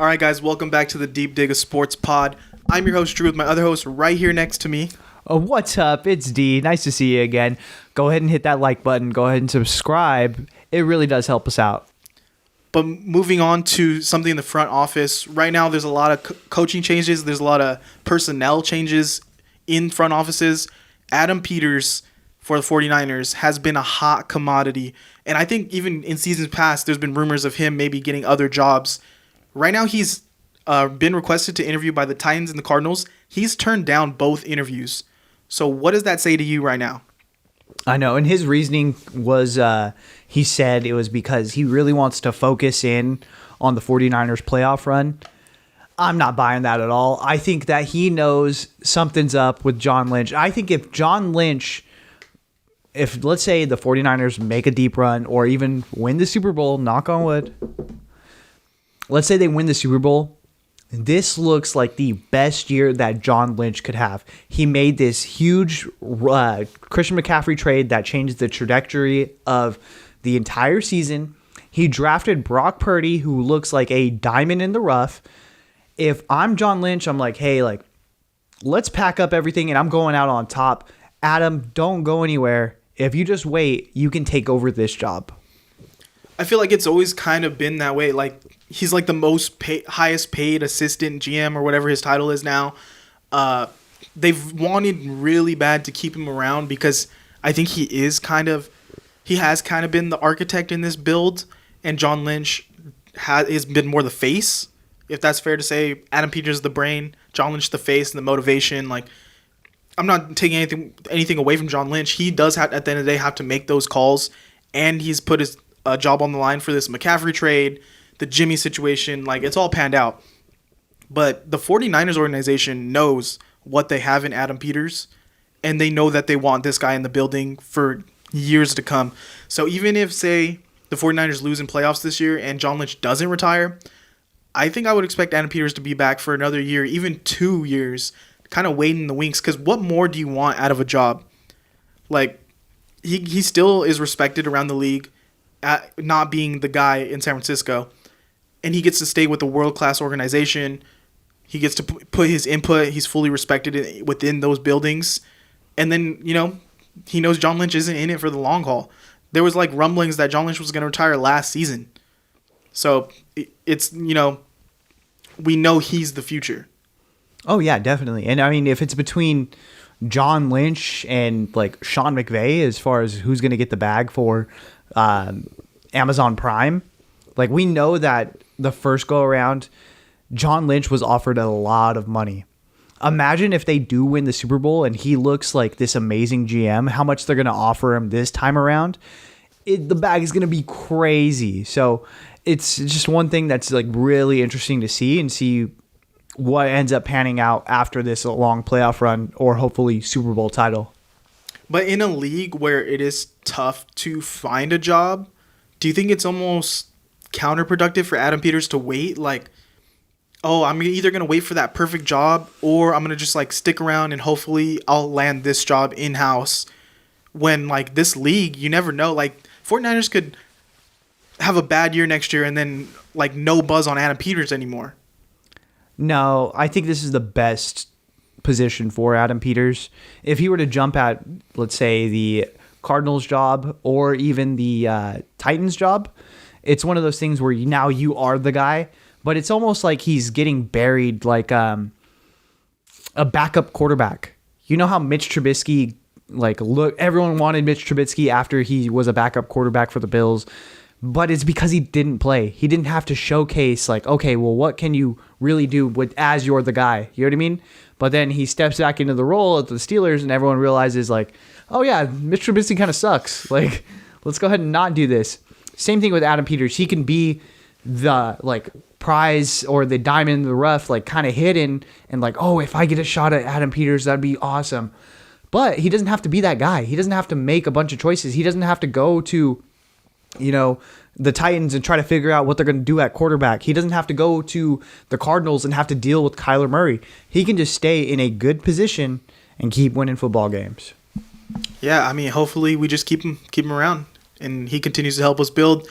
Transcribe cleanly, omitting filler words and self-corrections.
All right, guys, welcome back to the Deep Dig of Sports Pod. I'm your host, Drew, with my other host right here next to me. What's up? It's D. Nice to see you again. Go ahead and hit that like button. Go ahead and subscribe. It really does help us out. But moving on to something in the front office, right now there's a lot of coaching changes. There's a lot of personnel changes in front offices. Adam Peters for the 49ers has been a hot commodity. And I think even in seasons past, there's been rumors of him maybe getting other jobs. Right now, he's been requested to interview by the Titans and the Cardinals. He's turned down both interviews. So what does that say to you right now? I know, and his reasoning was, he said it was because he really wants to focus in on the 49ers playoff run. I'm not buying that at all. I think that he knows something's up with John Lynch. I think if let's say the 49ers make a deep run or even win the Super Bowl, knock on wood, let's say they win the Super Bowl, this looks like the best year that John Lynch could have. He made this huge Christian McCaffrey trade that changed the trajectory of the entire season. He drafted Brock Purdy, who looks like a diamond in the rough. If I'm John Lynch, I'm like, hey, let's pack up everything and I'm going out on top. Adam, don't go anywhere. If you just wait, you can take over this job. I feel like it's always kind of been that way. Like, he's like the highest paid assistant GM or whatever his title is now. They've wanted really bad to keep him around because I think he has kind of been the architect in this build, and John Lynch has been more the face, if that's fair to say. Adam Peters is the brain, John Lynch the face and the motivation. Like, I'm not taking anything away from John Lynch. He does at the end of the day have to make those calls, and he's put his job on the line for this McCaffrey trade, the Jimmy situation. Like, it's all panned out. But the 49ers organization knows what they have in Adam Peters, and they know that they want this guy in the building for years to come. So even if, say, the 49ers lose in playoffs this year and John Lynch doesn't retire, I think I would expect Adam Peters to be back for another year, even 2 years, kind of waiting in the wings. Because what more do you want out of a job? Like, he still is respected around the league at not being the guy in San Francisco. And he gets to stay with a world-class organization. He gets to put his input. He's fully respected within those buildings. And then, he knows John Lynch isn't in it for the long haul. There was rumblings that John Lynch was going to retire last season. So it's, we know he's the future. Oh, yeah, definitely. And I mean, if it's between John Lynch and Sean McVay as far as who's going to get the bag for Amazon Prime, we know that the first go around, John Lynch was offered a lot of money. Imagine if they do win the Super Bowl and he looks like this amazing GM, how much they're going to offer him this time around. The bag is going to be crazy. So it's just one thing that's really interesting to see what ends up panning out after this long playoff run or hopefully Super Bowl title. But in a league where it is tough to find a job, do you think it's almost counterproductive for Adam Peters to wait? I'm either going to wait for that perfect job or I'm going to just stick around and hopefully I'll land this job in-house. When this league, you never know. 49ers could have a bad year next year and then no buzz on Adam Peters anymore. No, I think this is the best position for Adam Peters. If he were to jump at, let's say, the Cardinals job or even the Titans job, it's one of those things where now you are the guy, but it's almost like he's getting buried like a backup quarterback. You know how Mitch Trubisky, everyone wanted Mitch Trubisky after he was a backup quarterback for the Bills, but it's because he didn't play. He didn't have to showcase okay, well, what can you really do as you're the guy? You know what I mean? But then he steps back into the role at the Steelers and everyone realizes oh yeah, Mitch Trubisky kind of sucks. Let's go ahead and not do this. Same thing with Adam Peters. He can be the prize or the diamond in the rough, kind of hidden and if I get a shot at Adam Peters, that'd be awesome. But he doesn't have to be that guy. He doesn't have to make a bunch of choices. He doesn't have to go to the Titans and try to figure out what they're going to do at quarterback. He doesn't have to go to the Cardinals and have to deal with Kyler Murray. He can just stay in a good position and keep winning football games. Yeah, I mean, hopefully we just keep him around and he continues to help us build.